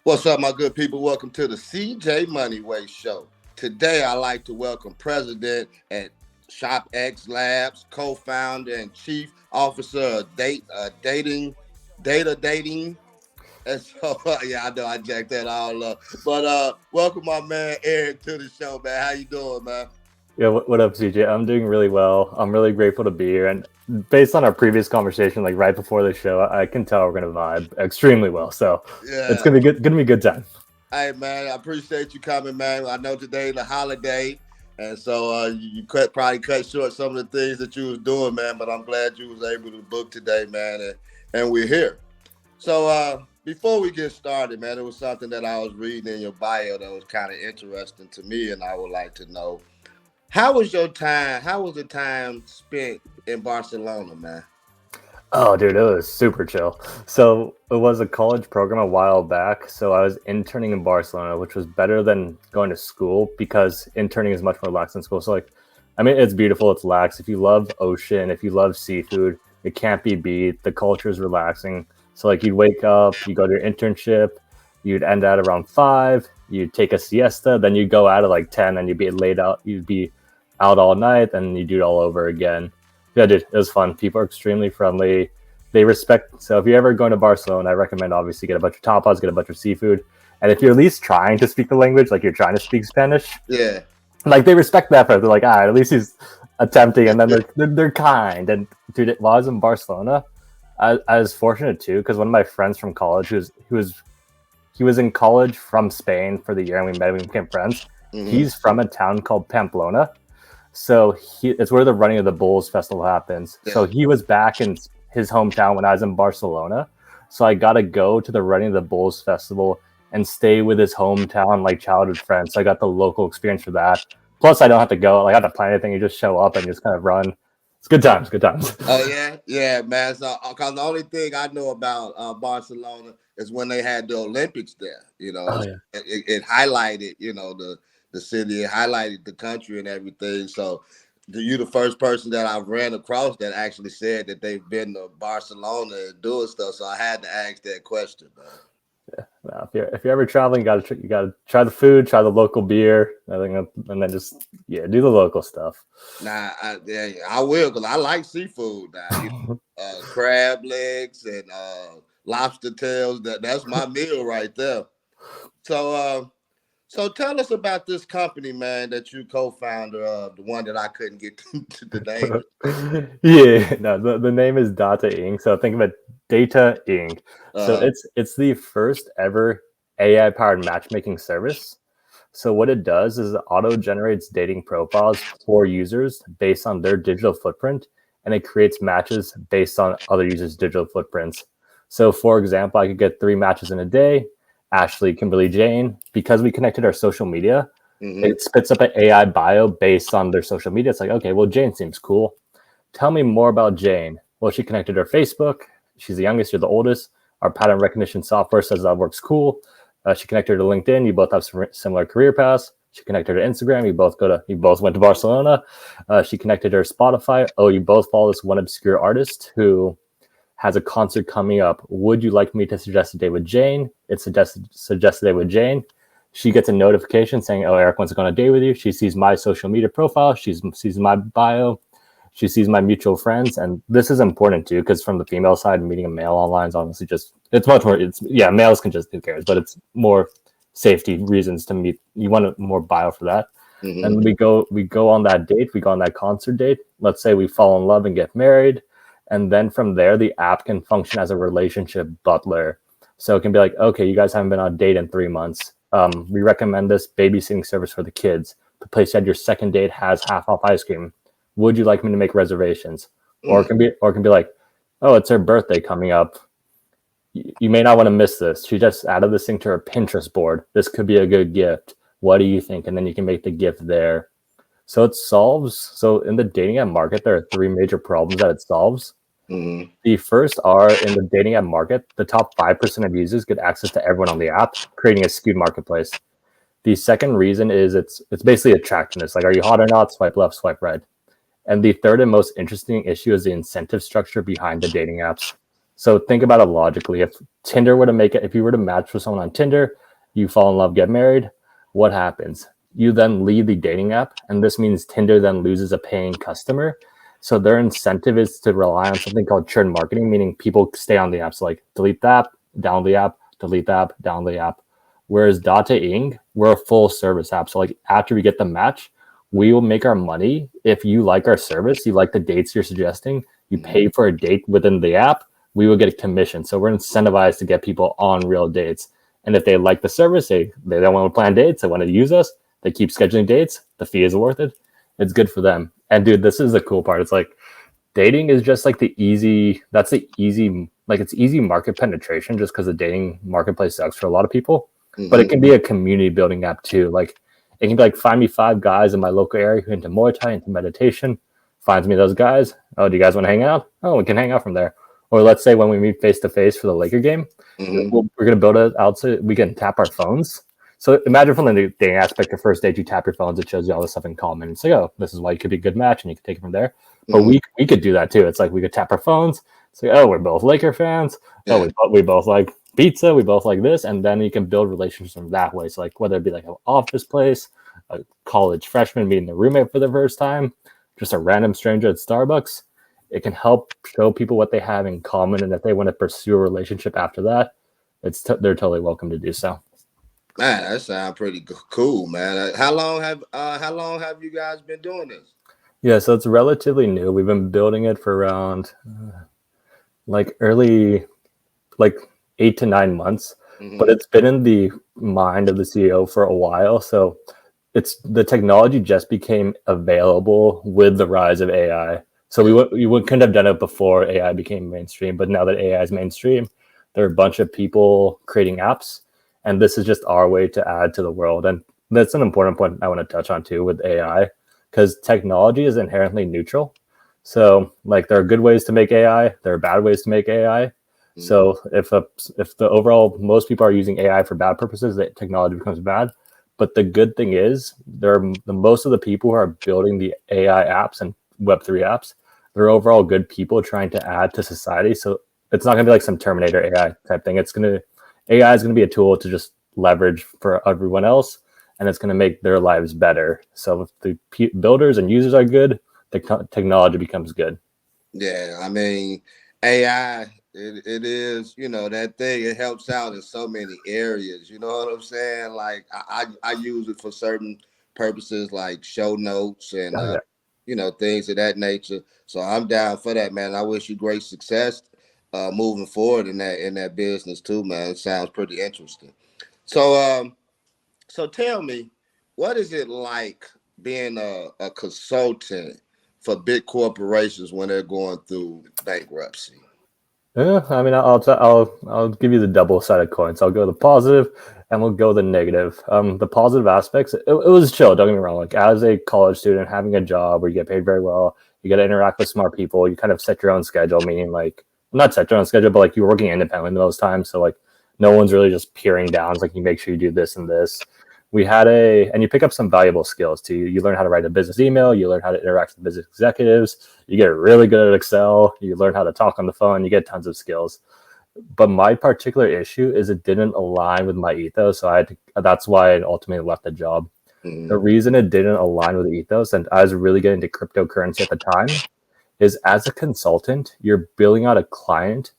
What's up, my good people? Welcome to the CJ Moneyway Show. Today, I'd like to welcome President at ShopX Labs, co-founder and chief officer of data dating. And so, yeah, I know I jacked that all up. But welcome, my man Eric, to the show, man. How you doing, man? Yeah, what up, CJ? I'm doing really well. I'm really grateful to be here. And based on our previous conversation, like right before the show, I can tell we're gonna vibe extremely well. So it's Yeah. gonna be good. Gonna be a good time. Hey, man, I appreciate you coming, man. I know today's the holiday, and so probably cut short some of the things that you was doing, man. But I'm glad you was able to book today, man, and we're here. So before we get started, man, it was something that I was reading in your bio that was kind of interesting to me, and I would like to know how was your time? How was the time spent in Barcelona, man? Oh, dude, it was super chill. So it was a college program a while back. So I was interning in Barcelona, which was better than going to school because interning is much more relaxed than school. So like, I mean, it's beautiful. It's lax. If you love ocean, if you love seafood, it can't be beat. The culture is relaxing. So like, you'd wake up, you go to your internship, you'd end at around 5, you'd take a siesta, then you'd go out at like 10, and you'd be laid out. You'd be out all night, and you do it all over again. Yeah, dude, it was fun. People are extremely friendly. They respect. So if you're ever going to Barcelona, I recommend obviously get a bunch of tapas, get a bunch of seafood, and if you're at least trying to speak the language, like you're trying to speak Spanish, Yeah. like they respect that. They're like, at least he's attempting, and then they're kind. And dude, while I was in Barcelona, I was fortunate too because one of my friends from college, he was in college from Spain for the year, and we met. We became friends. Hmm. He's from a town called Pamplona, so it's where the running of the Bulls festival happens. So Yeah. he was back in his hometown when I was in Barcelona. So I got to go to the running of the Bulls festival and stay with his hometown like childhood friends. So I got the local experience for that. Plus, I don't have to go. Like I have to plan anything. You just show up and just kind of run. It's good times. Good times. Oh yeah, yeah, man. So, cause the only thing I know about Barcelona is when they had the Olympics there. Oh yeah. It highlighted, the city, it highlighted the country and everything. So, you the first person that I've ran across that actually said that they've been to Barcelona and doing stuff. So I had to ask that question, man. Now, if you're ever traveling, you gotta try the food, try the local beer, and then just do the local stuff. Nah, yeah, I will because I like seafood. Now, crab legs and lobster tails. That's my meal right there. So, so tell us about this company, man, that you co-founder of, the one that I couldn't get to the name. Yeah, no, the name is Data Inc. So think of it, Data Inc. So Uh, it's the first ever AI powered matchmaking service. So what it does is it auto generates dating profiles for users based on their digital footprint, and it creates matches based on other users' digital footprints. So for example, I could get 3 matches in a day. Ashley, Kimberly, Jane. Because we connected our social media, mm-hmm. it spits up an AI bio based on their social media. It's like, okay, well, Jane seems cool. Tell me more about Jane. Well, she connected her Facebook. She's the youngest, you're the oldest. Our pattern recognition software says that works cool. She connected her to LinkedIn. You both have similar career paths. She connected her to Instagram. You both went to Barcelona. She connected her to Spotify. Oh, you both follow this one obscure artist who has a concert coming up. Would you like me to suggest a date with Jane? It suggested a date with Jane. She gets a notification saying, "Oh, Eric wants to go on a date with you." She sees my social media profile. She sees my bio. She sees my mutual friends, and this is important too because from the female side, meeting a male online is honestly it's much more. Males can just, who cares, but it's more safety reasons to meet. You want a more bio for that, Mm-hmm. and we go on that date. We go on that concert date. Let's say we fall in love and get married, and then from there, the app can function as a relationship butler. So it can be like, okay, you guys haven't been on a date in 3 months. We recommend this babysitting service for the kids. The place you had your second date has half off ice cream. Would you like me to make reservations? Or it can be like, oh, it's her birthday coming up. You may not want to miss this. She just added this thing to her Pinterest board. This could be a good gift. What do you think? And then you can make the gift there. So in the dating app market, there are 3 major problems that it solves. Mm-hmm. The first are, in the dating app market, the top 5% of users get access to everyone on the app, creating a skewed marketplace. The second reason is it's basically attractiveness. Like, are you hot or not? Swipe left, swipe right. And the third and most interesting issue is the incentive structure behind the dating apps. So think about it logically. If Tinder were to make it, if you were to match with someone on Tinder, you fall in love, get married, what happens? You then leave the dating app, and this means Tinder then loses a paying customer. So their incentive is to rely on something called churn marketing, meaning people stay on the app. So like delete the app, download the app, delete the app, download the app. Whereas Data Inc., we're a full service app. So like after we get the match, we will make our money. If you like our service, you like the dates you're suggesting, you pay for a date within the app, we will get a commission. So we're incentivized to get people on real dates. And if they like the service, they don't want to plan dates, they want to use us, they keep scheduling dates, the fee is worth it. It's good for them. And dude, this is the cool part. It's like dating is just like it's easy market penetration just because the dating marketplace sucks for a lot of people. But it can be a community building app too. Like it can be like, find me 5 guys in my local area who are into Muay Thai, into meditation, finds me those guys. Oh, do you guys want to hang out? Oh, we can hang out from there. Or let's say when we meet face to face for the Laker game, we're going to build it out so we can tap our phones. So imagine from the dating aspect, the first date, you tap your phones, it shows you all this stuff in common. It's like, oh, this is why you could be a good match, and you can take it from there. But we could do that too. It's like we could tap our phones. It's like, oh, we're both Laker fans. Yeah. Oh, we both like pizza. We both like this. And then you can build relationships from that way. So like whether it be like an office place, a college freshman meeting their roommate for the first time, just a random stranger at Starbucks, it can help show people what they have in common. And if they want to pursue a relationship after that, they're totally welcome to do so. Man, that sounds pretty cool, man. How long have you guys been doing this? Yeah, so it's relatively new. We've been building it for around like 8 to 9 months, but it's been in the mind of the CEO for a while. So the technology just became available with the rise of AI. So we couldn't have done it before AI became mainstream, but now that AI is mainstream, there are a bunch of people creating apps, and this is just our way to add to the world. And that's an important point I want to touch on too with AI, because technology is inherently neutral. So like there are good ways to make AI, there are bad ways to make AI. So if the overall most people are using AI for bad purposes, that technology becomes bad. But the good thing is most of the people who are building the AI apps and Web3 apps, they're overall good people trying to add to society. So it's not going to be like some Terminator AI type thing. AI is going to be a tool to just leverage for everyone else, and it's going to make their lives better. So if the builders and users are good, the technology becomes good. Yeah, I mean, AI, it is, that thing, it helps out in so many areas. You know what I'm saying? Like I use it for certain purposes like show notes and, things of that nature. So I'm down for that, man. I wish you great success moving forward in that business too, man. It sounds pretty interesting. So tell me, what is it like being a consultant for big corporations when they're going through bankruptcy? Yeah, I mean, I'll give you the double-sided coin. So I'll go the positive, and we'll go the negative. The positive aspects, it was chill. Don't get me wrong. Like as a college student, having a job where you get paid very well, you get to interact with smart people. You kind of set your own schedule, meaning like not set your own schedule, but like you're working independently those times. So like no one's really just peering down. It's like you make sure you do this and this. And you pick up some valuable skills too. You learn how to write a business email. You learn how to interact with business executives. You get really good at Excel. You learn how to talk on the phone. You get tons of skills. But my particular issue is it didn't align with my ethos. So that's why I ultimately left the job. The reason it didn't align with the ethos, and I was really getting into cryptocurrency at the time, is as a consultant, you're billing out a client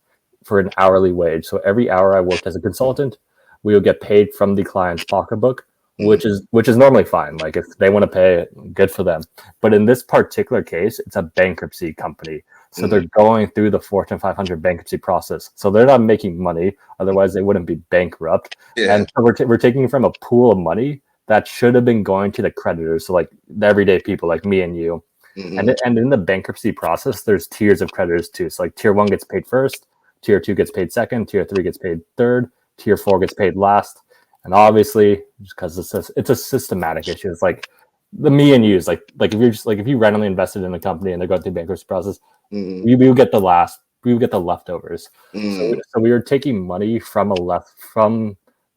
for an hourly wage. So every hour I worked as a consultant, we would get paid from the client's pocketbook, which is normally fine. Like if they want to pay, good for them. But in this particular case, it's a bankruptcy company. So they're going through the Fortune 500 bankruptcy process. So they're not making money. Otherwise, they wouldn't be bankrupt. Yeah. And so we're taking from a pool of money that should have been going to the creditors. So like the everyday people like me and you. And in the bankruptcy process, there's tiers of creditors too. So like tier 1 gets paid first, tier 2 gets paid second, tier 3 gets paid third, tier 4 gets paid last. And obviously, because it's a systematic issue, it's like the me and yous. Like if you randomly invested in a company and they're going through bankruptcy process, we would get the leftovers. So we were taking money from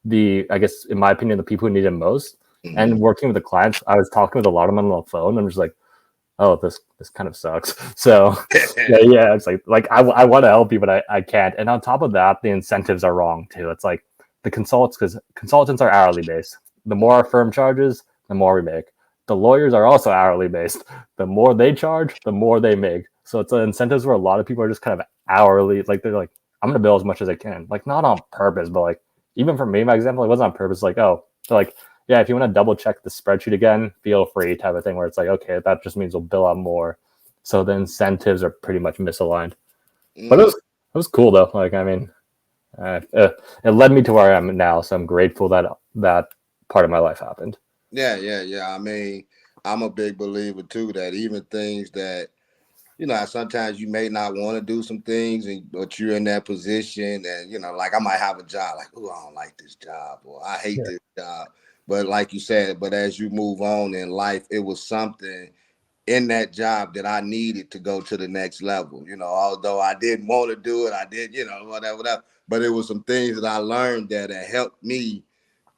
the, I guess in my opinion, the people who needed most, and working with the clients. I was talking with a lot of them on the phone. I'm just like, oh, this kind of sucks. So yeah, it's like I want to help you, but I can't. And on top of that, the incentives are wrong too. It's like the consultants, because consultants are hourly based. The more our firm charges, the more we make. The lawyers are also hourly based. The more they charge, the more they make. So it's incentives where a lot of people are just kind of hourly. Like they're like, I'm gonna bill as much as I can. Like not on purpose, but like even for me, my example, it wasn't on purpose. Like, oh, they're like, yeah, if you want to double check the spreadsheet again, feel free type of thing where it's like, okay, that just means we'll bill out more. So the incentives are pretty much misaligned. But it was cool though. Like, I mean, it led me to where I am now. So I'm grateful that that part of my life happened. Yeah. I mean, I'm a big believer too that even things that, sometimes you may not want to do some things, but you're in that position, and like I might have a job, like, oh, I don't like this job, or I hate Yeah. this job. But like you said, but as you move on in life, it was something in that job that I needed to go to the next level. Although I didn't want to do it, I did, whatever. But it was some things that I learned that helped me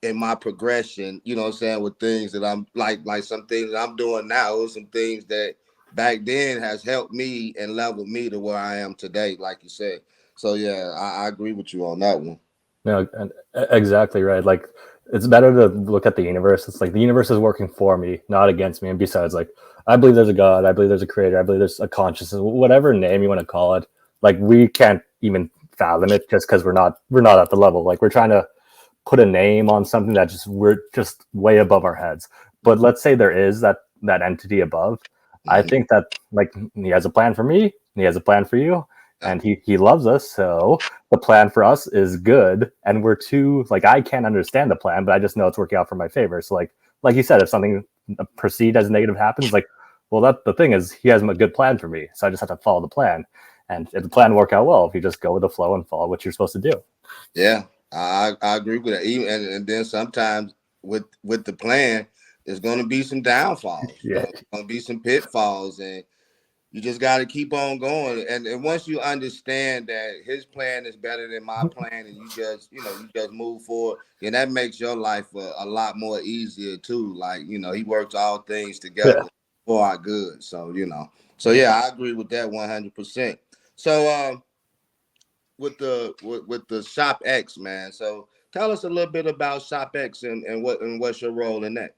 in my progression, what I'm saying, with things that I'm like some things that I'm doing now, some things that back then has helped me and leveled me to where I am today, like you said. So yeah, I agree with you on that one. No, and exactly right. Like it's better to look at the universe. It's like the universe is working for me, not against me. And besides, like I believe there's a God, I believe there's a creator, I believe there's a consciousness, whatever name you want to call it. Like we can't even fathom it just because we're not at the level. Like we're trying to put a name on something that just we're just way above our heads. But let's say there is that entity above. I Mm-hmm. think that like he has a plan for me, he has a plan for you, and he loves us. So the plan for us is good, and we're too like I can't understand the plan, but I just know it's working out for my favor. So like you said, if something perceived as negative happens, like well, that the thing is he has a good plan for me, so I just have to follow the plan. And if the plan work out well, if you just go with the flow and follow what you're supposed to do. Yeah, I agree with that. Even and then sometimes with the plan, there's going to be some downfalls. Yeah. There's going to be some pitfalls, and you just got to keep on going. And once you understand that his plan is better than my plan, and you just move forward, then that makes your life a lot more easier too. Like he works all things Yeah. together for our good. So yeah, I agree with that 100%. So with the ShopX, man. So tell us a little bit about ShopX and what's your role in that.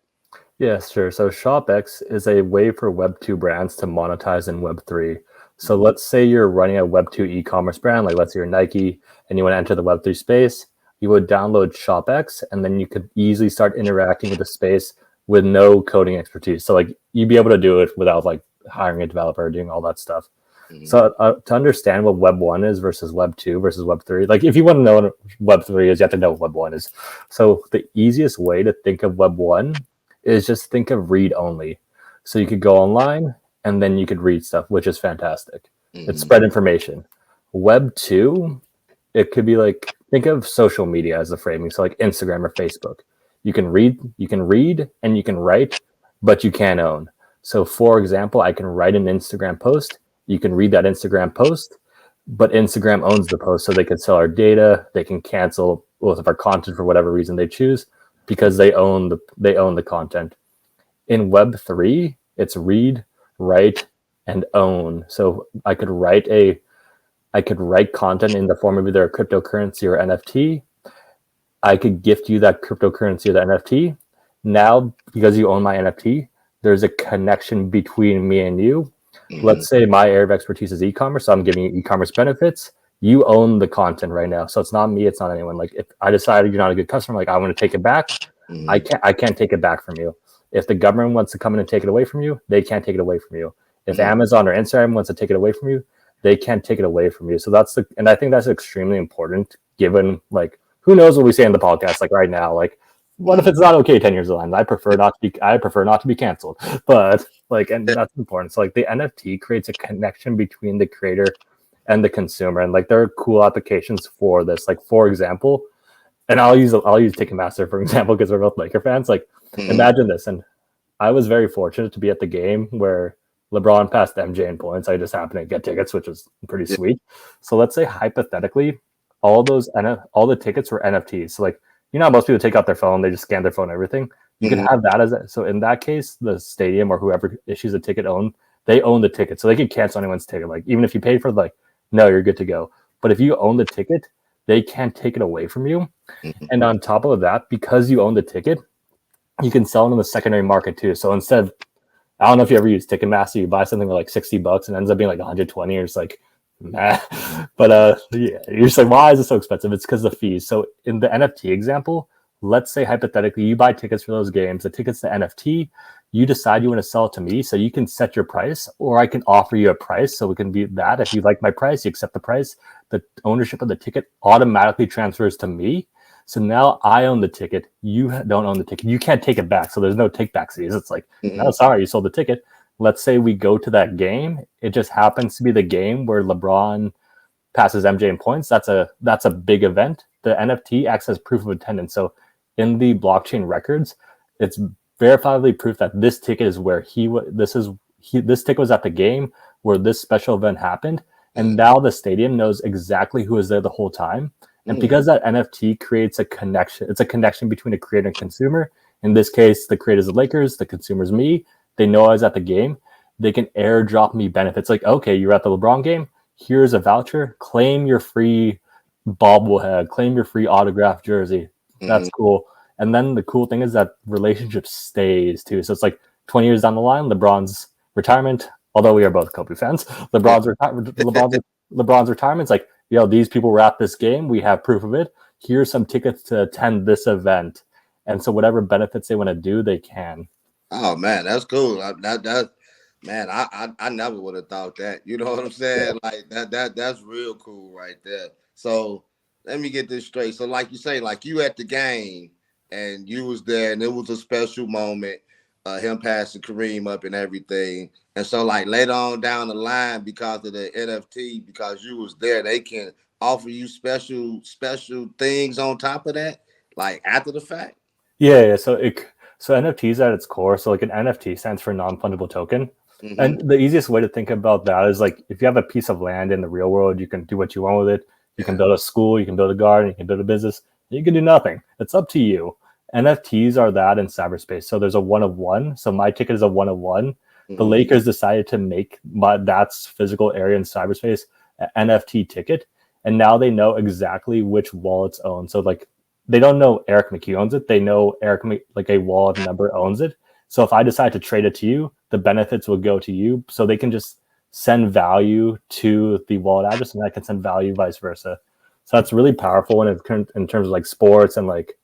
Yes, sure. So ShopX is a way for Web2 brands to monetize in Web3. So Mm-hmm. let's say you're running a Web2 e-commerce brand, like let's say you're Nike and you want to enter the Web3 space, you would download ShopX and then you could easily start interacting with the space with no coding expertise. So like you'd be able to do it without like hiring a developer or doing all that stuff. Mm-hmm. So to understand what Web 1 is versus Web 2 versus Web 3, like if you want to know what Web 3 is, you have to know what Web 1 is. So the easiest way to think of Web 1 is just think of read only. So you could go online and then you could read stuff, which is fantastic. It's Mm-hmm. spread information. Web 2, it could be like think of social media as the framing. So like Instagram or Facebook. You can read and you can write, but you can't own. So for example, I can write an Instagram post, you can read that Instagram post, but Instagram owns the post, so they can sell our data, they can cancel both of our content for whatever reason they choose because they own the content. In Web3, it's read, write, and own. So I could write content in the form of either a cryptocurrency or NFT. I could gift you that cryptocurrency or the NFT. Now, because you own my NFT, there's a connection between me and you. Mm-hmm. Let's say my area of expertise is e-commerce, so I'm giving you e-commerce benefits. You own the content right now, so it's not me, it's not anyone. Like if I decided you're not a good customer, like I want to take it back, I Mm-hmm. can't take it back from you. If the government wants to come in and take it away from you, they can't take it away from you. If Mm-hmm. Amazon or Instagram wants to take it away from you, they can't take it away from you. So and I think that's extremely important given like who knows what we say in the podcast like right now. Like what if it's not okay 10 years down? I prefer not to be canceled. But like and that's important. So like the NFT creates a connection between the creator and the consumer. And like there are cool applications for this. Like for example, and I'll use Ticketmaster for example because we're both Laker fans. Like Mm-hmm. imagine this, and I was very fortunate to be at the game where LeBron passed MJ in points. I just happened to get tickets, which was pretty Yeah. sweet. So let's say hypothetically, all the tickets were NFTs. So like most people take out their phone, they just scan their phone, and everything. You could Mm-hmm. have that so in that case, the stadium or whoever issues a ticket own they own the ticket, so they can cancel anyone's ticket. Like even if you paid for like, no, you're good to go. But if you own the ticket, they can't take it away from you. Mm-hmm. And on top of that, because you own the ticket, you can sell it in the secondary market too. So instead, I don't know if you ever use Ticketmaster, you buy something for like $60 and it ends up being like 120, or it's like, nah. But yeah, you're just like, why is it so expensive? It's because of the fees. So in the NFT example, let's say hypothetically you buy tickets for those games, the tickets to NFT, you decide you want to sell it to me, so you can set your price, or I can offer you a price. So it can be that if you like my price, you accept the price, the ownership of the ticket automatically transfers to me. So now I own the ticket. You don't own the ticket. You can't take it back. So there's no take back fees. It's like, no, sorry, you sold the ticket. Let's say we go to that game. It just happens to be the game where LeBron passes MJ in points. That's a big event. The NFT acts as proof of attendance. So in the blockchain records, it's verifiably proof that this ticket is where this ticket was at the game where this special event happened. And now the stadium knows exactly who was there the whole time. And because that NFT creates a connection, it's a connection between a creator and consumer. In this case, the creator's the Lakers, the consumer's me. They know I was at the game. They can airdrop me benefits. Like, okay, you're at the LeBron game. Here's a voucher. Claim your free bobblehead. Claim your free autographed jersey. That's cool. And then the cool thing is that relationship stays too. So it's like 20 years down the line, LeBron's retirement, although we are both Kobe fans, LeBron's retirement. It's like, yo, these people were at this game. We have proof of it. Here's some tickets to attend this event. And so whatever benefits they want to do, they can. Oh man, that's cool. Man, I never would have thought that. You know what I'm saying? Yeah. Like that's real cool right there. So let me get this straight. So like you say, like you at the game and you was there and it was a special moment, him passing Kareem up and everything. And so like later on down the line, because of the NFT, because you was there, they can offer you special things on top of that, like after the fact. Yeah. So NFTs at its core. So like an NFT stands for non-fungible token. Mm-hmm. And the easiest way to think about that is like if you have a piece of land in the real world, you can do what you want with it. You can build a school, you can build a garden, you can build a business. You can do nothing. It's up to you. NFTs are that in cyberspace. So there's a 1 of 1. So my ticket is a 1 of 1. Mm-hmm. The Lakers decided to make that's physical area in cyberspace an NFT ticket. And now they know exactly which wallets own. So like they don't know Eric McHugh owns it. They know like a wallet number owns it. So if I decide to trade it to you, the benefits will go to you. So they can just send value to the wallet address, and I can send value vice versa. So that's really powerful in terms of like sports and like,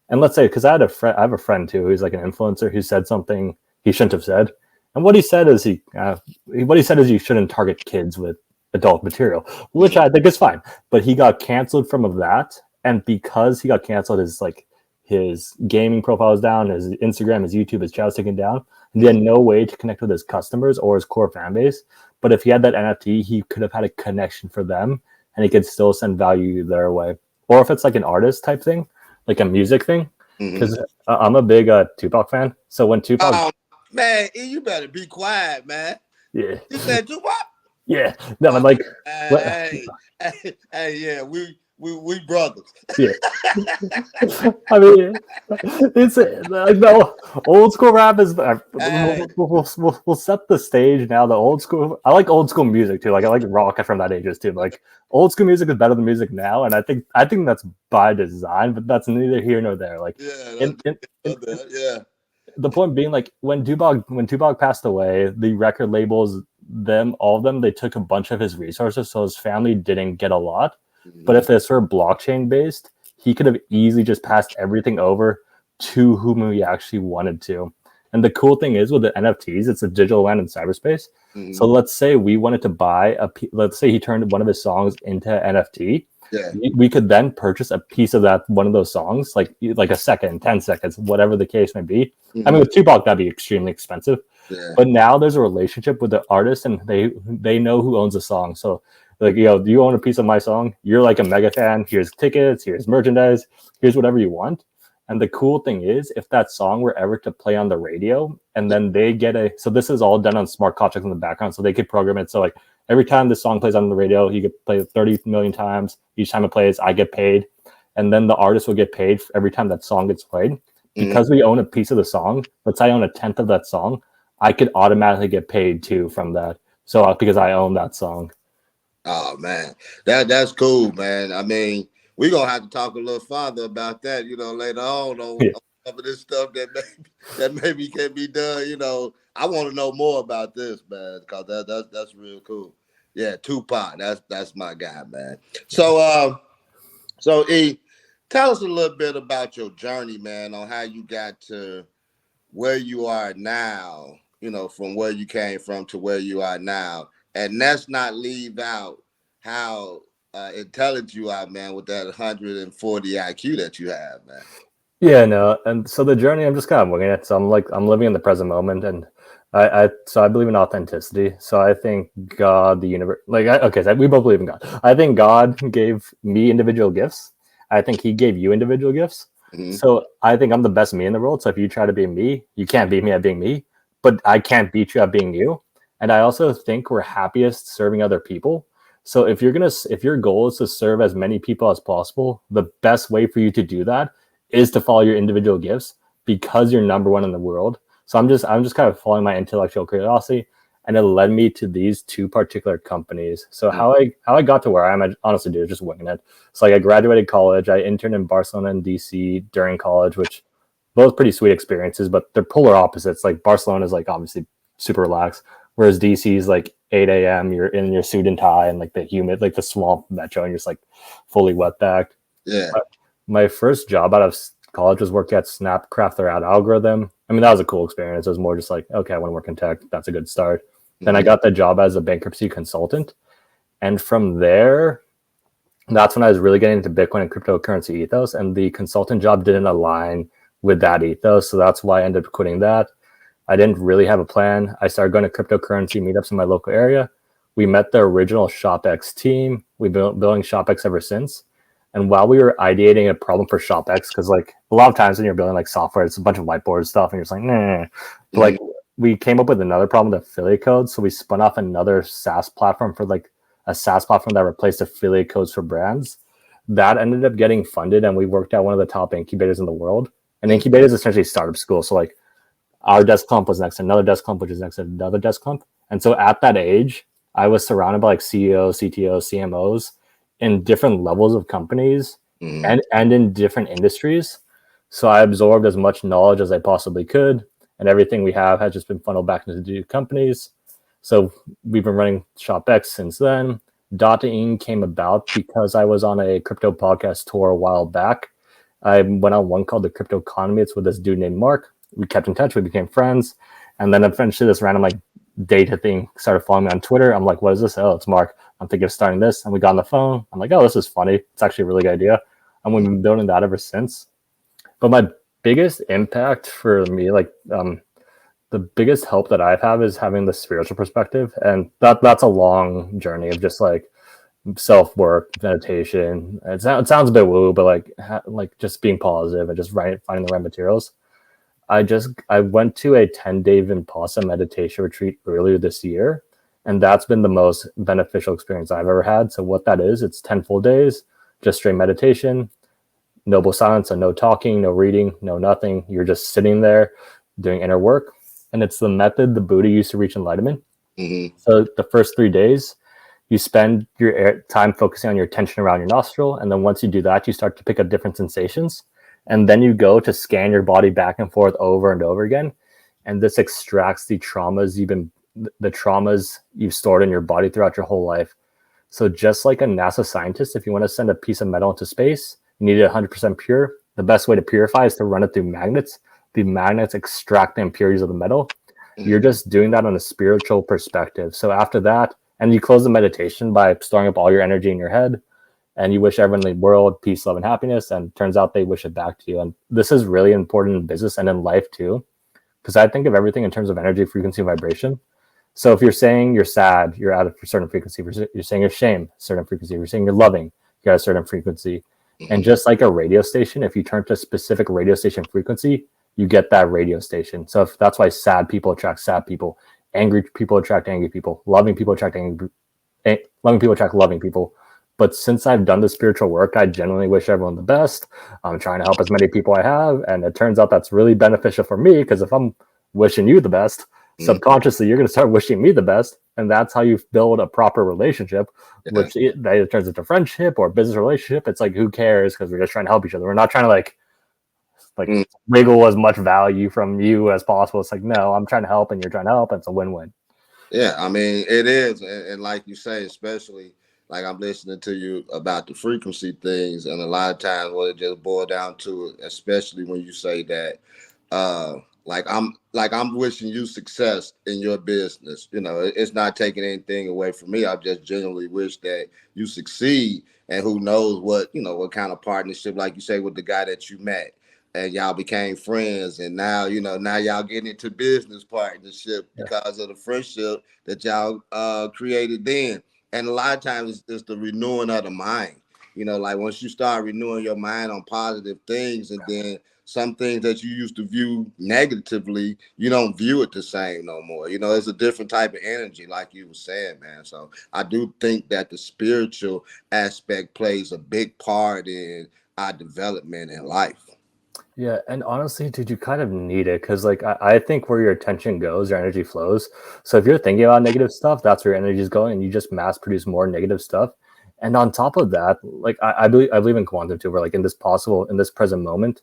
and let's say, because I have a friend too who's like an influencer who said something he shouldn't have said, and what he said is you shouldn't target kids with adult material, which I think is fine. But he got canceled from that, and because he got canceled, his gaming profile is down, his Instagram, his YouTube, his channel's taken down, and he had no way to connect with his customers or his core fan base. But if he had that NFT, he could have had a connection for them, and he could still send value their way. Or if it's like an artist type thing, like a music thing, because I'm a big Tupac fan. So when Tupac, oh man, you better be quiet, man. Yeah, you said Tupac. Yeah, no, I'm like, hey, yeah, we brothers. Yeah, I mean, it's like the old school rap is. We'll set the stage now. The old school. I like old school music too. Like I like rock from that ages too. Like old school music is better than music now, and I think that's by design. But that's neither here nor there. Like, yeah. The point being, like when Tupac passed away, the record labels, all of them, they took a bunch of his resources, so his family didn't get a lot. But if this were blockchain based, he could have easily just passed everything over to whom he actually wanted to. And the cool thing is with the NFTs, it's a digital land in cyberspace. So let's say we wanted to buy let's say he turned one of his songs into NFT. Yeah. We could then purchase a piece of that one of those songs, like a second, 10 seconds, whatever the case may be. I mean, with Tupac, that'd be extremely expensive. Yeah. But now there's a relationship with the artist, and they know who owns the song. So like, do you own a piece of my song? You're like a mega fan. Here's tickets. Here's merchandise. Here's whatever you want. And the cool thing is, if that song were ever to play on the radio, and then they get so this is all done on smart contracts in the background, so they could program it. So like every time this song plays on the radio, you get played 30 million times. Each time it plays, I get paid. And then the artist will get paid every time that song gets played. Because we own a piece of the song, let's say I own a 10th of that song, I could automatically get paid too from that. So because I own that song. Oh man, that's cool, man. I mean, we're gonna have to talk a little farther about that, later on some of this stuff that maybe can be done. I want to know more about this, man, because that's real cool. Yeah, Tupac, that's my guy, man. So E, tell us a little bit about your journey, man, on how you got to where you are now, from where you came from to where you are now. And let's not leave out how intelligent you are, man, with that 140 IQ that you have, man. Yeah, no, and so the journey, I'm just kind of winging it. So I'm living in the present moment, and I believe in authenticity. So I think God, the universe, okay, so we both believe in God. I think God gave me individual gifts. I think He gave you individual gifts. Mm-hmm. So I think I'm the best me in the world. So if you try to be me, you can't beat me at being me, but I can't beat you at being you. And I also think we're happiest serving other people. So if your goal is to serve as many people as possible, the best way for you to do that is to follow your individual gifts because you're number one in the world. So I'm just kind of following my intellectual curiosity, and it led me to these two particular companies. So how I got to where I am, I honestly do just winging it. So I graduated college, I interned in Barcelona and DC during college, which both pretty sweet experiences, but they're polar opposites. Like Barcelona is like obviously super relaxed, whereas DC is like 8 a.m. You're in your suit and tie and like the humid, like the swamp metro, and you're just like fully wet backed. Yeah. My first job out of college was working at Snapcraft, their ad algorithm. I mean, that was a cool experience. It was more just like, okay, I want to work in tech. That's a good start. Mm-hmm. Then I got the job as a bankruptcy consultant. And from there, that's when I was really getting into Bitcoin and cryptocurrency ethos. And the consultant job didn't align with that ethos. So that's why I ended up quitting that. I didn't really have a plan. I started going to cryptocurrency meetups in my local area. We met the original ShopX team. We've been building ShopX ever since. And while we were ideating a problem for ShopX, because like a lot of times when you're building like software, it's a bunch of whiteboard stuff, and you're just like, nah. But like we came up with another problem with affiliate codes, so we spun off another SaaS platform for like a SaaS platform that replaced affiliate codes for brands. That ended up getting funded, and we worked at one of the top incubators in the world. And incubator is essentially startup school. So like our desk clump was next to another desk clump, which is next to another desk clump. And so at that age, I was surrounded by like CEOs, CTOs, CMOs in different levels of companies and in different industries. So I absorbed as much knowledge as I possibly could, and everything we have has just been funneled back into the companies. So we've been running ShopX since then. Data came about because I was on a crypto podcast tour a while back. I went on one called The Crypto Economy. It's with this dude named Mark. We kept in touch. We became friends. And then eventually this random like data thing started following me on Twitter. I'm like, what is this? Oh, it's Mark. I'm thinking of starting this. And we got on the phone. I'm like, oh, this is funny. It's actually a really good idea. And we've been building that ever since. But my biggest impact for me, like the biggest help that I've had is having the spiritual perspective. And that's a long journey of just like self-work, meditation. It sounds a bit woo, but like just being positive and just finding the right materials. I went to a 10-day Vipassana meditation retreat earlier this year, and that's been the most beneficial experience I've ever had. So what that is, it's 10 full days, just straight meditation, noble silence, and no talking, no reading, no nothing. You're just sitting there doing inner work. And it's the method the Buddha used to reach enlightenment. So the first 3 days, you spend your time focusing on your tension around your nostril. And then once you do that, you start to pick up different sensations. And then you go to scan your body back and forth over and over again. And this extracts the traumas you've stored in your body throughout your whole life. So just like a NASA scientist, if you want to send a piece of metal into space, you need it 100% pure. The best way to purify is to run it through magnets. The magnets extract the impurities of the metal. You're just doing that on a spiritual perspective. So after that, and you close the meditation by storing up all your energy in your head. And you wish everyone in the world peace, love, and happiness. And turns out they wish it back to you. And this is really important in business and in life too, because I think of everything in terms of energy, frequency, and vibration. So if you're saying you're sad, you're at a certain frequency. If you're saying you're ashamed, certain frequency. If you're saying you're loving, you're at a certain frequency. And just like a radio station, if you turn to a specific radio station frequency, you get that radio station. So that's why sad people attract sad people, angry people attract angry people, loving people attract loving people attract loving people. But since I've done the spiritual work, I genuinely wish everyone the best. I'm trying to help as many people I have. And it turns out that's really beneficial for me, because if I'm wishing you the best, Subconsciously, you're going to start wishing me the best. And that's how you build a proper relationship, Yeah. which that either turns into friendship or business relationship. It's like, who cares? Because we're just trying to help each other. We're not trying to like Mm. wiggle as much value from you as possible. It's like, no, I'm trying to help and you're trying to help. And it's a win-win. Yeah, I mean it is, and like you say, especially like I'm listening to you about the frequency things, and a lot of times what it just boils down to, especially when you say that, uh, like I'm wishing you success in your business. You know, it's not taking anything away from me. I just genuinely wish that you succeed, and who knows what what kind of partnership, like you say, with the guy that you met and y'all became friends, and now y'all getting into business partnership Yeah. because of the friendship that y'all created then. And a lot of times it's the renewing of the mind. Like once you start renewing your mind on positive things, and then some things that you used to view negatively, you don't view it the same no more. It's a different type of energy, like you were saying, man. So I do think that the spiritual aspect plays a big part in our development in life. Yeah, and honestly, dude, you kind of need it because, like, I think where your attention goes, your energy flows. So if you're thinking about negative stuff, that's where your energy is going, and you just mass produce more negative stuff. And on top of that, like, I believe in quantum too, where like in this present moment,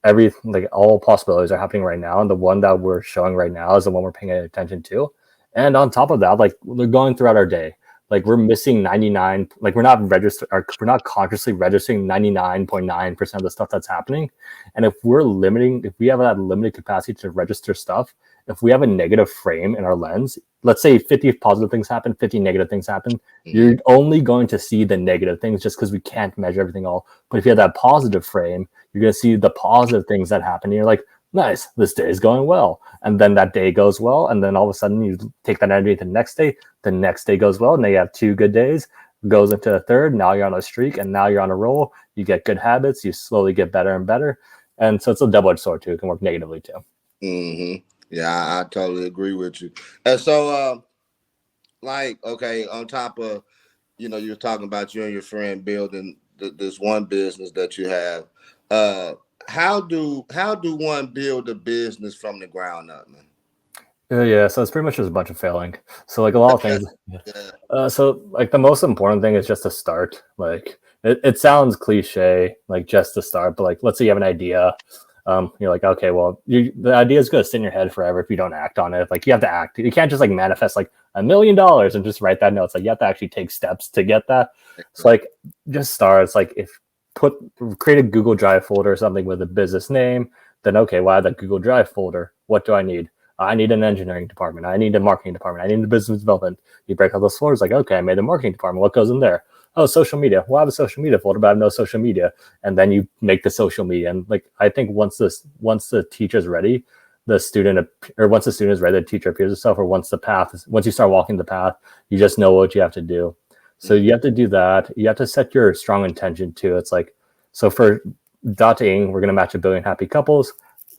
every like all possibilities are happening right now, and the one that we're showing right now is the one we're paying attention to. And on top of that, like we're going throughout our day, like we're missing 99, like we're not consciously registering 99.9% of the stuff that's happening. And if we have that limited capacity to register stuff, if we have a negative frame in our lens, let's say 50 positive things happen, 50 negative things happen, Mhm. you're only going to see the negative things just because we can't measure everything all. But if you have that positive frame, you're going to see the positive things that happen. And you're like, nice, this day is going well. And then that day goes well. And then all of a sudden you take that energy to the next day goes well. And then you have 2 good days, goes into a third. Now you're on a streak and now you're on a roll. You get good habits. You slowly get better and better. And so it's a double edged sword too. It can work negatively too. Yeah, I totally agree with you. And so, like, okay, on top of you're talking about you and your friend building this one business that you have. Uh, how do one build a business from the ground up, man? Yeah, so it's pretty much just a bunch of failing. So like a lot of things. Yeah. So like the most important thing is just to start. Like it sounds cliche, like just to start, but like let's say you have an idea. You're like, okay, well, the idea is going to sit in your head forever if you don't act on it. Like you have to act. You can't just like manifest like $1 million and just write that note. It's like you have to actually take steps to get that. So like just start. It's like if put create a Google Drive folder or something with a business name, then okay, well, I have that Google Drive folder. What do I need? I need an engineering department. I need a marketing department. I need a business development. You break out those folders like, okay, I made a marketing department. What goes in there? Oh, social media. Well, I have a social media folder, but I have no social media. And then you make the social media. And like, I think once the teacher's ready, the student, or once the student is ready, the teacher appears itself, or once you start walking the path, you just know what you have to do. So you have to do that. You have to set your strong intention too. It's like, so for dating, we're going to match 1 billion happy couples.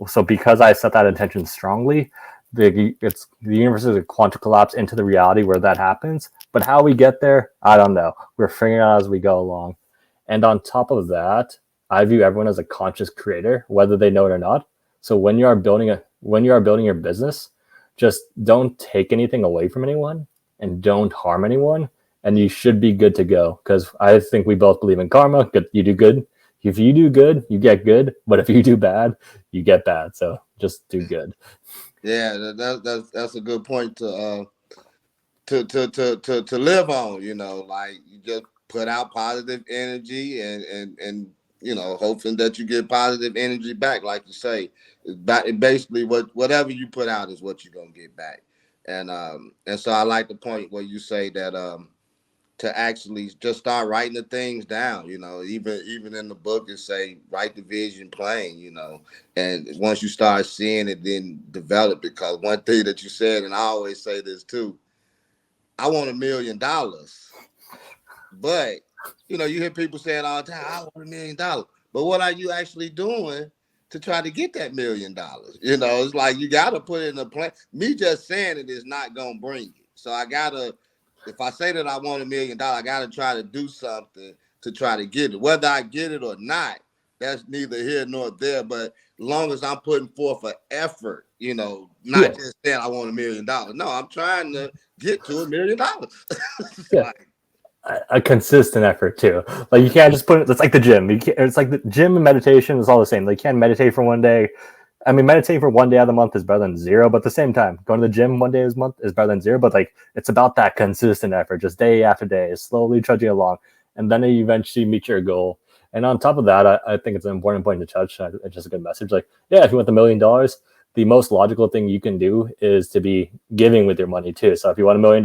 So because I set that intention strongly, the universe is a quantum collapse into the reality where that happens. But how we get there, I don't know. We're figuring it out as we go along. And on top of that, I view everyone as a conscious creator, whether they know it or not. So when you are building your business, just don't take anything away from anyone and don't harm anyone, and you should be good to go. Because I think we both believe in karma. Good, you do good. If you do good, you get good. But if you do bad, you get bad. So just do good. Yeah, that's a good point to live on. Like you just put out positive energy, and hoping that you get positive energy back. Like you say, basically whatever you put out is what you're gonna get back. And so I like the point where you say that to actually just start writing the things down. Even in the book it say write the vision plain. And once you start seeing it, then develop. Because one thing that you said, and I always say this too, I want $1 million. But you hear people saying all the time, I want $1 million. But what are you actually doing to try to get that $1 million? It's like you gotta put it in a plan. Me just saying it is not gonna bring it. So I gotta, if I say that I want $1 million, I gotta try to do something to try to get it. Whether I get it or not, that's neither here nor there. But as long as I'm putting forth an effort Yeah, not just saying I want $1 million. No, I'm trying to get to $1 million. yeah. Like, A consistent effort too. Like you can't just put it. It's like the gym. It's like the gym and meditation is all the same. Like you can't meditate for one day. I mean, meditating for one day out of the month is better than zero. But at the same time, going to the gym one day a month is better than zero. But like it's about that consistent effort, just day after day, slowly trudging along, and then you eventually meet your goal. And on top of that, I think it's an important point to touch. It's just a good message. Like, yeah, if you want $1 million, the most logical thing you can do is to be giving with your money too. So if you want $1 million,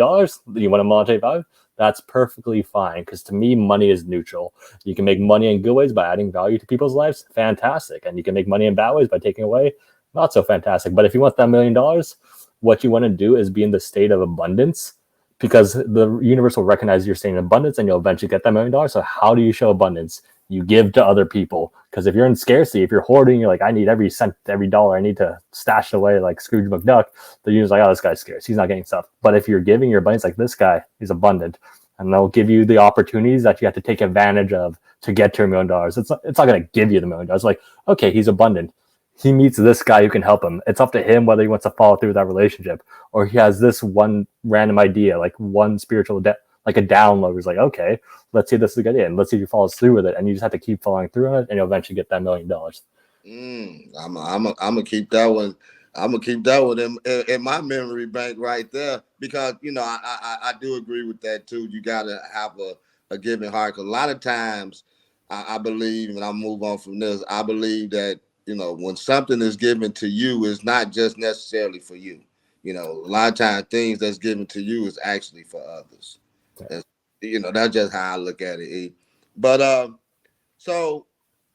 you want a monetary value, that's perfectly fine. Because to me, money is neutral. You can make money in good ways by adding value to people's lives, fantastic. And you can make money in bad ways by taking away, not so fantastic. But if you want that $1 million, what you want to do is be in the state of abundance, because the universe will recognize your state in abundance and you'll eventually get that $1 million. So how do you show abundance? You give to other people. Because if you're in scarcity, if you're hoarding, you're like, I need every cent, every dollar, I need to stash it away like Scrooge McDuck. The universe like, oh, this guy's scarce, he's not getting stuff. But if you're giving your abundance, like this guy, he's abundant, and they'll give you the opportunities that you have to take advantage of to get to $1 million. It's not going to give you the $1 million. Like, okay, he's abundant. He meets this guy who can help him. It's up to him whether he wants to follow through with that relationship, or he has this one random idea, like one spiritual, like a download. Where he's like, okay, let's see if this is a good idea, and let's see if he follows through with it. And you just have to keep following through on it, and you'll eventually get that $1 million. I'm gonna keep that one. I'm gonna keep that one in my memory bank right there, because I do agree with that too. You gotta have a giving heart, because a lot of times I believe, and I'll move on from this. I believe that when something is given to you, it's not just necessarily for you. A lot of times things that's given to you is actually for others. That's, that's just how I look at it. E. But so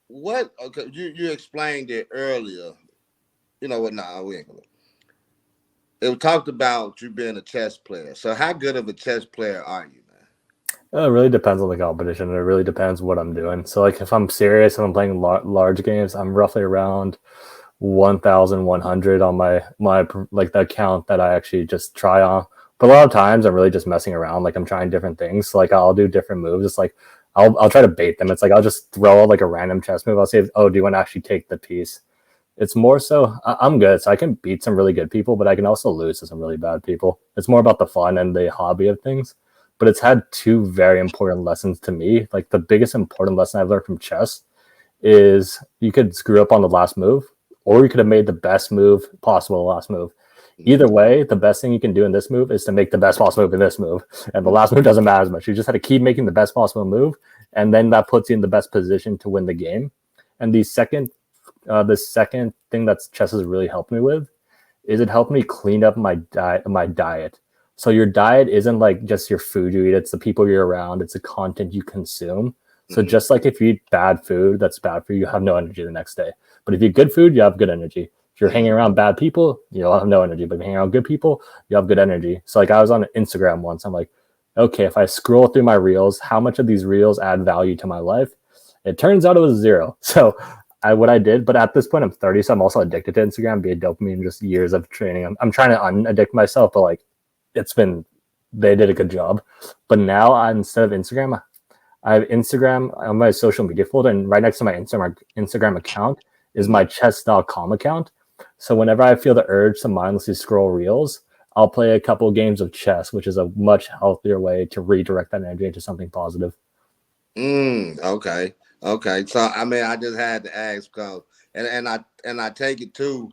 what? Okay, you explained it earlier. You know what? Nah, we ain't gonna. It talked about you being a chess player. So how good of a chess player are you, man? It really depends on the competition. It really depends what I'm doing. So, like, if I'm serious and I'm playing large games, I'm roughly around 1,100 on my like the account that I actually just try on. But a lot of times I'm really just messing around. Like I'm trying different things. So, like I'll do different moves. It's like I'll try to bait them. It's like I'll just throw out like a random chess move. I'll say, oh, do you want to actually take the piece? It's more so I'm good, so I can beat some really good people, but I can also lose to some really bad people. It's more about the fun and the hobby of things. But it's had two very important lessons to me. Like the biggest important lesson I've learned from chess is you could screw up on the last move, or you could have made the best move possible last move. Either way, the best thing you can do in this move is to make the best possible move in this move. And the last move doesn't matter as much. You just have to keep making the best possible move, and then that puts you in the best position to win the game. And the second thing that chess has really helped me with is it helped me clean up my diet. So your diet isn't like just your food you eat, it's the people you're around, it's the content you consume. So Mm-hmm. just like if you eat bad food that's bad for you, you have no energy the next day. But if you eat good food, you have good energy. If you're hanging around bad people, you'll have no energy. But if you're hanging around good people, you have good energy. So like I was on Instagram once, I'm like, okay, if I scroll through my reels, how much of these reels add value to my life? It turns out it was zero. So what I did, but at this point I'm 30, so I'm also addicted to Instagram, be it dopamine, just years of training. I'm trying to unaddict myself, but like it's been, they did a good job. But now instead of Instagram, I have Instagram on my social media folder, and right next to my Instagram account is my chess.com account. So whenever I feel the urge to mindlessly scroll reels, I'll play a couple of games of chess, which is a much healthier way to redirect that energy into something positive. Okay. Okay. So I mean, I just had to ask, because and I take it too.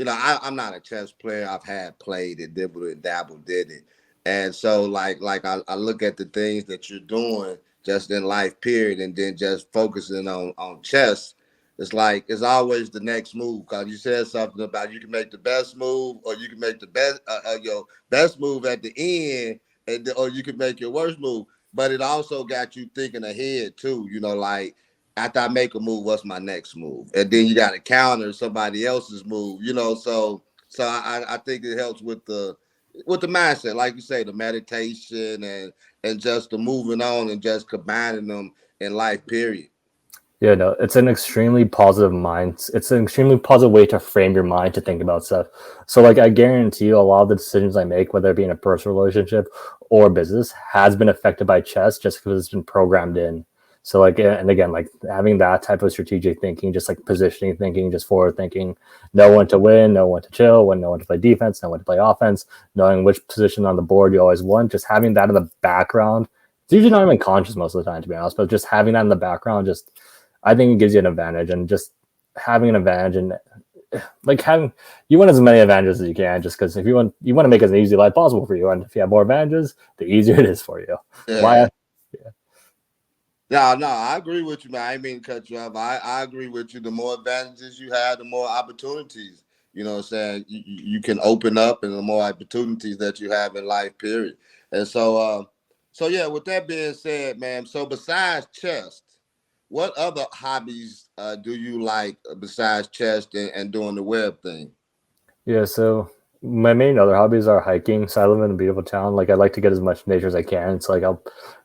I'm not a chess player. I've had played it, dibbled and dabbled, did it, and so I look at the things that you're doing just in life, period, and then just focusing on chess. It's like it's always the next move, because you said something about you can make the best move, or you can make the best your best move at the end, or you can make your worst move. But it also got you thinking ahead too. Like after I make a move, what's my next move? And then you got to counter somebody else's move. So I think it helps with the mindset, like you say, the meditation and just the moving on and just combining them in life. Period. Yeah, no, it's an extremely positive mind. It's an extremely positive way to frame your mind to think about stuff. So, like, I guarantee you, a lot of the decisions I make, whether it be in a personal relationship or business, has been affected by chess just because it's been programmed in. So like, and again, like having that type of strategic thinking, just like positioning thinking, just forward thinking, know when to win, know when to chill, know when to play defense, know when to play offense, knowing which position on the board you always want, just having that in the background. It's usually not even conscious most of the time, to be honest, but just having that in the background, just I think it gives you an advantage, and just having an advantage and like having you want as many advantages as you can, just because if you want to make it as easy life possible for you, and if you have more advantages, the easier it is for you. Yeah. Why? No, I agree with you, man. I ain't mean to cut you off. I agree with you. The more advantages you have, the more opportunities, you know what I'm saying, you can open up, and the more opportunities that you have in life, period. And so yeah, with that being said, man, so besides chess, what other hobbies do you like besides chess and doing the web thing? Yeah, so my main other hobbies are hiking. So I live in a beautiful town. Like I like to get as much nature as I can. So like I'll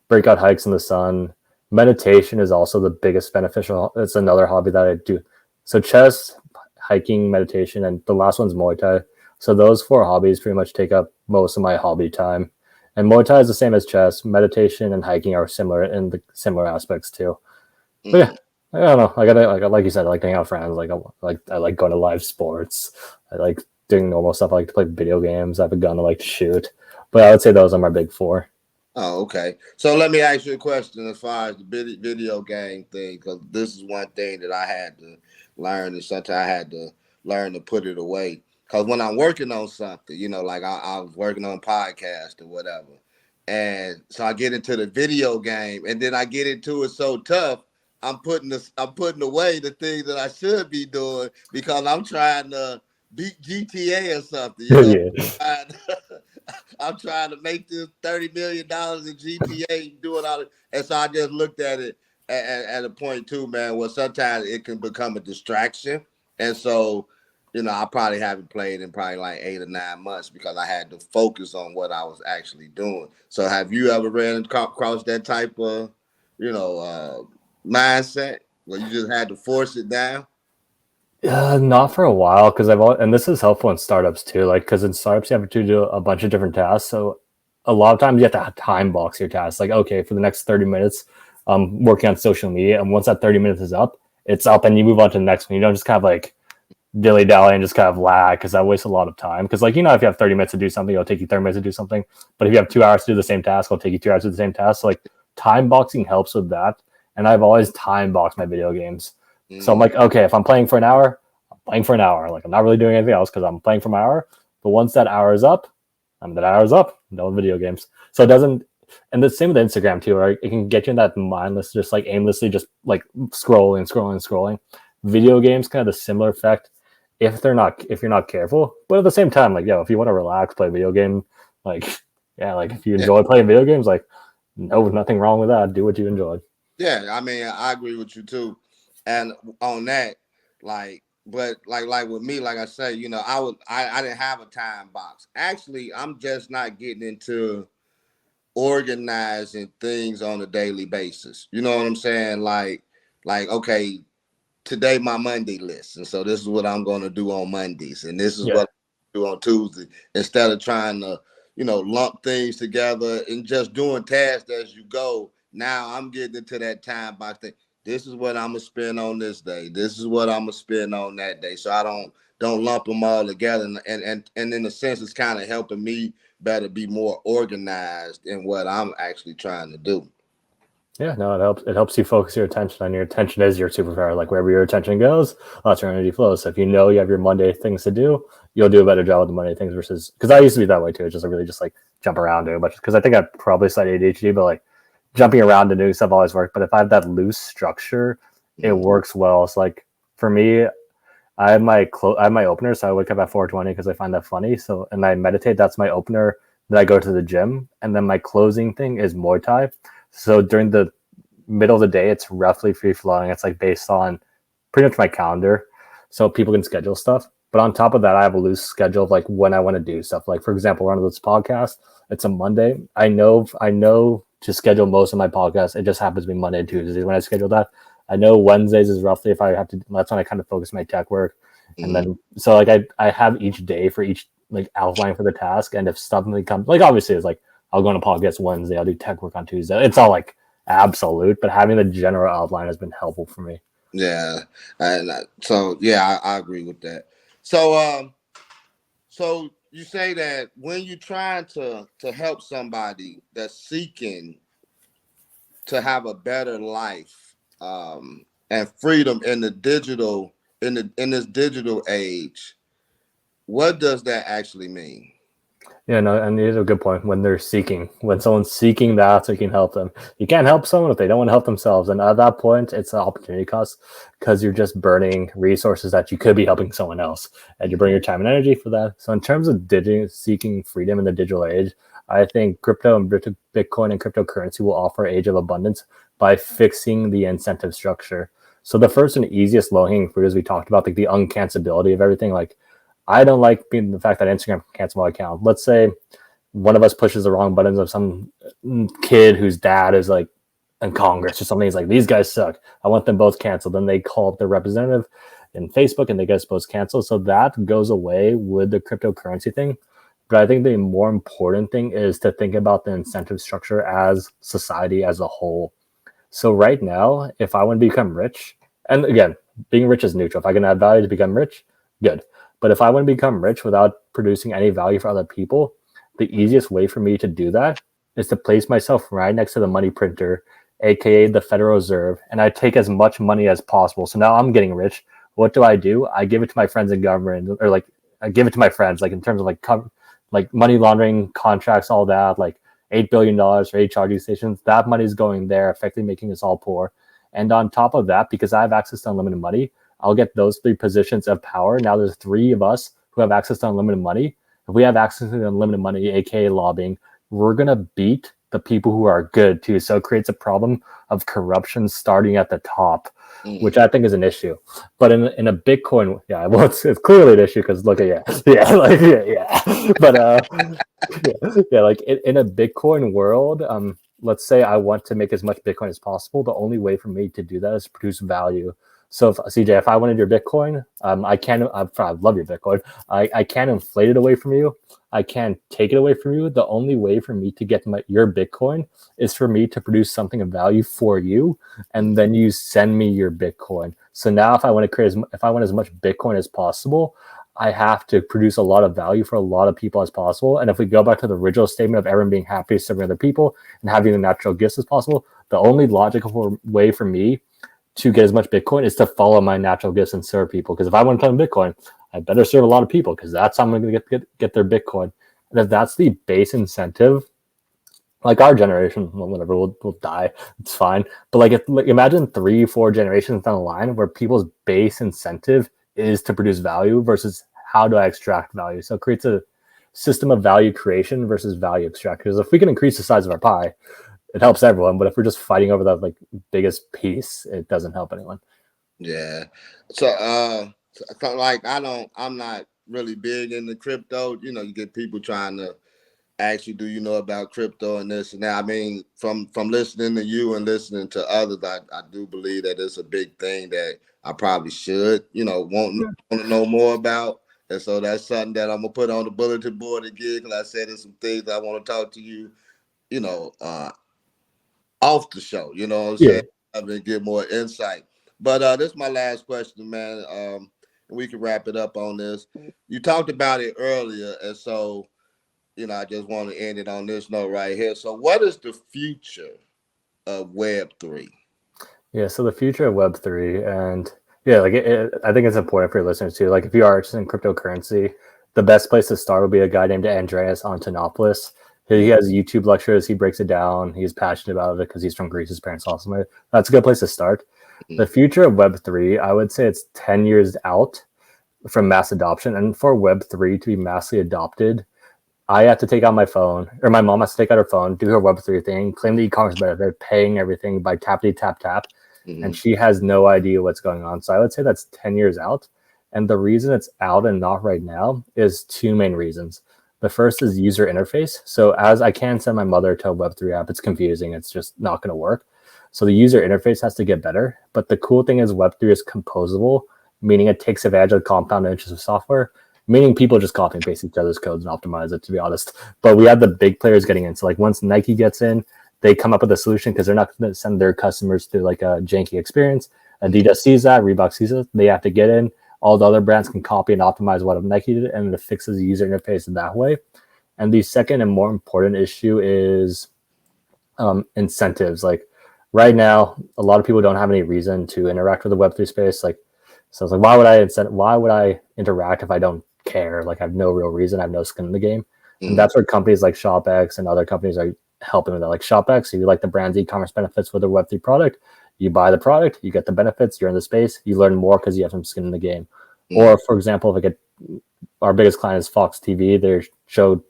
break out hikes in the sun. Meditation is also the biggest beneficial. It's another hobby that I do. So chess, hiking, meditation, and the last one's Muay Thai. So those four hobbies pretty much take up most of my hobby time. And Muay Thai is the same as chess. Meditation and hiking are similar in the similar aspects too. But yeah, Mm. I don't know. Like you said, I like to hang out with friends. I like going to live sports. I like doing normal stuff. I like to play video games. I have a gun I like to shoot. But I would say those are my big four. Oh, okay. So let me ask you a question as far as the video game thing, because this is one thing that I had to learn, and sometimes I had to learn to put it away. Because when I'm working on something, like I was working on a podcast or whatever, and so I get into the video game, and then I get into it so tough, I'm putting away the things that I should be doing because I'm trying to beat GTA or something, Yeah. I'm trying to make this $30 million in GTA, doing all it. And so I just looked at it at a point too, man, where sometimes it can become a distraction. And so, I probably haven't played in probably like 8 or 9 months because I had to focus on what I was actually doing. So have you ever ran across that type of, you know, uh, mindset where you just had to force it down? Not for a while because and this is helpful in startups too. Like, because in startups you have to do a bunch of different tasks. So a lot of times you have to time box your tasks. Like, okay, for the next 30 minutes, I'm working on social media, and once that 30 minutes is up, it's up, and you move on to the next one. You don't just kind of like dilly dally and just kind of lag because that wastes a lot of time. Because like if you have 30 minutes to do something, it'll take you 30 minutes to do something. But if you have 2 hours to do the same task, it'll take you 2 hours to do the same task. So like time boxing helps with that. And I've always time boxed my video games. So I'm Mm. like, okay, if I'm playing for an hour, I'm playing for an hour. Like I'm not really doing anything else because I'm playing for my hour. But once that hour is up, that hour's up. No video games. So it doesn't. And the same with Instagram too, right? It can get you in that mindless, just like aimlessly, just like scrolling. Video games kind of the similar effect if you're not careful. But at the same time, like if you want to relax, play a video game, like like if you Yeah. enjoy playing video games, like nothing wrong with that. Do what you enjoy. Yeah, I mean, I agree with you too. And on that, but like with me, like I say, I didn't have a time box. Actually, I'm just not getting into organizing things on a daily basis. You know what I'm saying? Okay, today my Monday list, and so this is what I'm going to do on Mondays, and this is Yeah. what I do on Tuesday. Instead of trying to, lump things together and just doing tasks as you go. Now I'm getting into that time box thing. This is what I'm gonna spend on this day. This is what I'm gonna spend on that day. So I don't lump them all together, and in a sense, it's kind of helping me better be more organized in what I'm actually trying to do. Yeah, no, it helps. It helps you focus your attention, and your attention is your superpower. Like wherever your attention goes, that's where energy flows. So if you know you have your Monday things to do, you'll do a better job with the Monday things versus because I used to be that way too. It's just really just like jump around doing a bunch because I think I probably studied ADHD, but like jumping around and doing stuff always worked. But if I have that loose structure, it Mm. works well. It's like for me, I have my opener, so I wake up at 4:20 because I find that funny. So and I meditate. That's my opener. Then I go to the gym, and then my closing thing is Muay Thai. So during the middle of the day, it's roughly free flowing. It's like based on pretty much my calendar, so people can schedule stuff. But on top of that, I have a loose schedule of like when I want to do stuff. Like for example, one of this podcast, it's a Monday. I know to schedule most of my podcasts. It just happens to be Monday and Tuesdays when I schedule that. I know Wednesdays is roughly if I have to. That's when I kind of focus my tech work, and Mm. then so like I have each day for each like outline for the task, and if something comes like obviously it's like I'll go on a podcast Wednesday, I'll do tech work on Tuesday. It's all like absolute, but having the general outline has been helpful for me. Yeah, and so yeah, I agree with that. So so you say that when you're trying to help somebody that's seeking to have a better life, and freedom in the digital in this digital age, what does that actually mean? Yeah, no, and it is a good point. When someone's seeking that, so you can help them. You can't help someone if they don't want to help themselves, and at that point, it's an opportunity cost because you're just burning resources that you could be helping someone else, and you burn your time and energy for that. So, in terms of seeking freedom in the digital age, I think crypto and Bitcoin and cryptocurrency will offer age of abundance by fixing the incentive structure. So, the first and easiest low-hanging fruit, as we talked about, like the uncancelability of everything, like I don't like being the fact that Instagram can cancel my account. Let's say one of us pushes the wrong buttons of some kid whose dad is like in Congress or something. He's like, these guys suck. I want them both canceled. Then they call up their representative in Facebook and they get us both canceled. So that goes away with the cryptocurrency thing. But I think the more important thing is to think about the incentive structure as society as a whole. So right now, if I want to become rich, and again, being rich is neutral. If I can add value to become rich, good. But if I want to become rich without producing any value for other people, the easiest way for me to do that is to place myself right next to the money printer, aka the Federal Reserve, and I take as much money as possible. So now I'm getting rich. What do? I give it to my friends in government, or like I give it to my friends, like in terms of like money laundering contracts, all that, like $8 billion for 8 charging stations. That money is going there, effectively making us all poor. And on top of that, because I have access to unlimited money, I'll get those three positions of power. Now there's three of us who have access to unlimited money. If we have access to unlimited money, aka lobbying, we're gonna beat the people who are good too. So it creates a problem of corruption starting at the top, which I think is an issue. But in a Bitcoin, yeah, well, it's clearly an issue because look at yeah. But yeah, like in a Bitcoin world, let's say I want to make as much Bitcoin as possible. The only way for me to do that is to produce value. So, if, CJ, if I wanted your Bitcoin, I can. I love your Bitcoin. I can't inflate it away from you. I can't take it away from you. The only way for me to get your Bitcoin is for me to produce something of value for you, and then you send me your Bitcoin. So now, if I want as much Bitcoin as possible, I have to produce a lot of value for a lot of people as possible. And if we go back to the original statement of everyone being happy serving other people and having the natural gifts as possible, the only logical way for me to get as much Bitcoin is to follow my natural gifts and serve people. Because if I want to play Bitcoin, I better serve a lot of people because that's how I'm going to get their Bitcoin. And if that's the base incentive, like our generation, well, whatever, we'll die. It's fine. But imagine 3-4 generations down the line where people's base incentive is to produce value versus how do I extract value. So it creates a system of value creation versus value extraction. Because if we can increase the size of our pie, it helps everyone. But if we're just fighting over that biggest piece, it doesn't help anyone. Yeah. So like I'm not really big into crypto. You know, you get people trying to ask you, do you know about crypto and this and that? I mean, from listening to you and listening to others, I do believe that it's a big thing that I probably should, want to know more about. And so that's something that I'm gonna put on the bulletin board again, because I said there's some things I want to talk to you, you know, uh, off the show. You know what I'm Yeah. saying? I mean, get more insight. But this is my last question, man. And we can wrap it up on this. You talked about it earlier, and so I just want to end it on this note right here. So, what is the future of Web3? Yeah, so the future of Web3, and yeah, I think it's important for your listeners too. Like, if you are interested in cryptocurrency, the best place to start would be a guy named Andreas Antonopoulos. He has YouTube lectures. He breaks it down. He's passionate about it because he's from Greece. His parents lost him. That's a good place to start. The future of Web3, I would say it's 10 years out from mass adoption. And for Web3 to be massively adopted, I have to take out my phone, or my mom has to take out her phone, do her Web3 thing, claim the e-commerce benefit, paying everything by tappity tap tap, and she has no idea what's going on. So I would say that's 10 years out. And the reason it's out and not right now is two main reasons. The first is user interface. So as I can send my mother to a Web3 app, it's confusing. It's just not going to work. So the user interface has to get better. But the cool thing is Web3 is composable, meaning it takes advantage of the compound interest of software, meaning people just copy and paste each other's codes and optimize it, to be honest. But we have the big players getting in. So like once Nike gets in, they come up with a solution because they're not going to send their customers through like a janky experience. Adidas sees that, Reebok sees it, they have to get in. All the other brands can copy and optimize what Nike did, and it fixes the user interface in that way. And the second and more important issue is incentives. Like right now, a lot of people don't have any reason to interact with the Web3 space. Like, so it's like, why would I interact if I don't care? Like, I have no real reason. I have no skin in the game. And that's where companies like ShopX and other companies are helping with that. Like ShopX, if you like the brand's e-commerce benefits with a Web3 product, you buy the product, you get the benefits, you're in the space, you learn more because you have some skin in the game. Or, for example, if our biggest client is Fox TV, they showed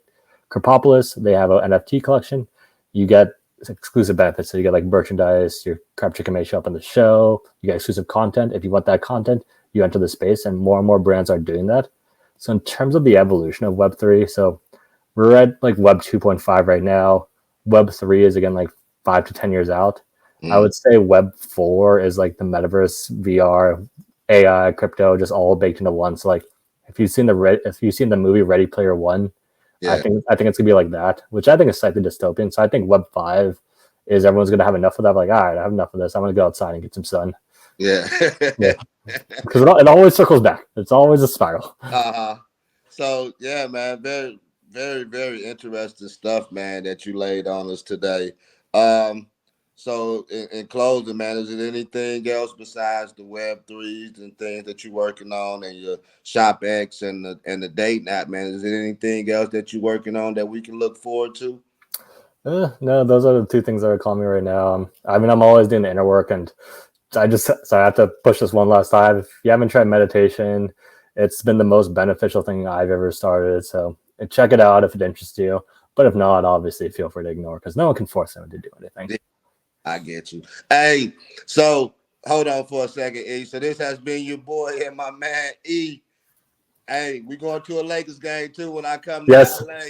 Kerpopolis, they have an NFT collection, you get exclusive benefits. So you get like merchandise, your crab chicken may show up on the show, you get exclusive content. If you want that content, you enter the space, and more brands are doing that. So in terms of the evolution of Web3, so we're at like Web 2.5 right now. Web 3 is again like 5 to 10 years out. I would say Web 4 is like the metaverse, VR, AI, crypto, just all baked into one. So like if you've seen the movie Ready Player One, I think it's gonna be like that, which I think is slightly dystopian. So I think Web 5 is everyone's gonna have enough of that. Like, all right, I have enough of this. I'm gonna go outside and get some sun. Yeah. Because it always circles back. It's always a spiral. So yeah, man, very, very, very interesting stuff, man, that you laid on us today. So in closing, man, is there anything else besides the Web3s and things that you're working on and your ShopX and the dating app, man? Is there anything else that you're working on that we can look forward to? No, those are the two things that are calling me right now. I mean, I'm always doing the inner work, and I have to push this one last time. If you haven't tried meditation, it's been the most beneficial thing I've ever started. So check it out if it interests you. But if not, obviously feel free to ignore, because no one can force them to do anything. I get you. Hey, so hold on for a second, E. So this has been your boy and my man, E. Hey, we going to a Lakers game too when I come to LA.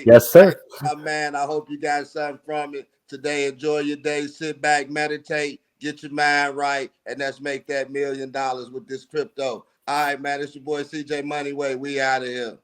Yes, sir. Hey, man, I hope you got something from it today. Enjoy your day. Sit back, meditate, get your mind right, and let's make that $1 million with this crypto. All right, man. It's your boy CJ Moneyway. We out of here.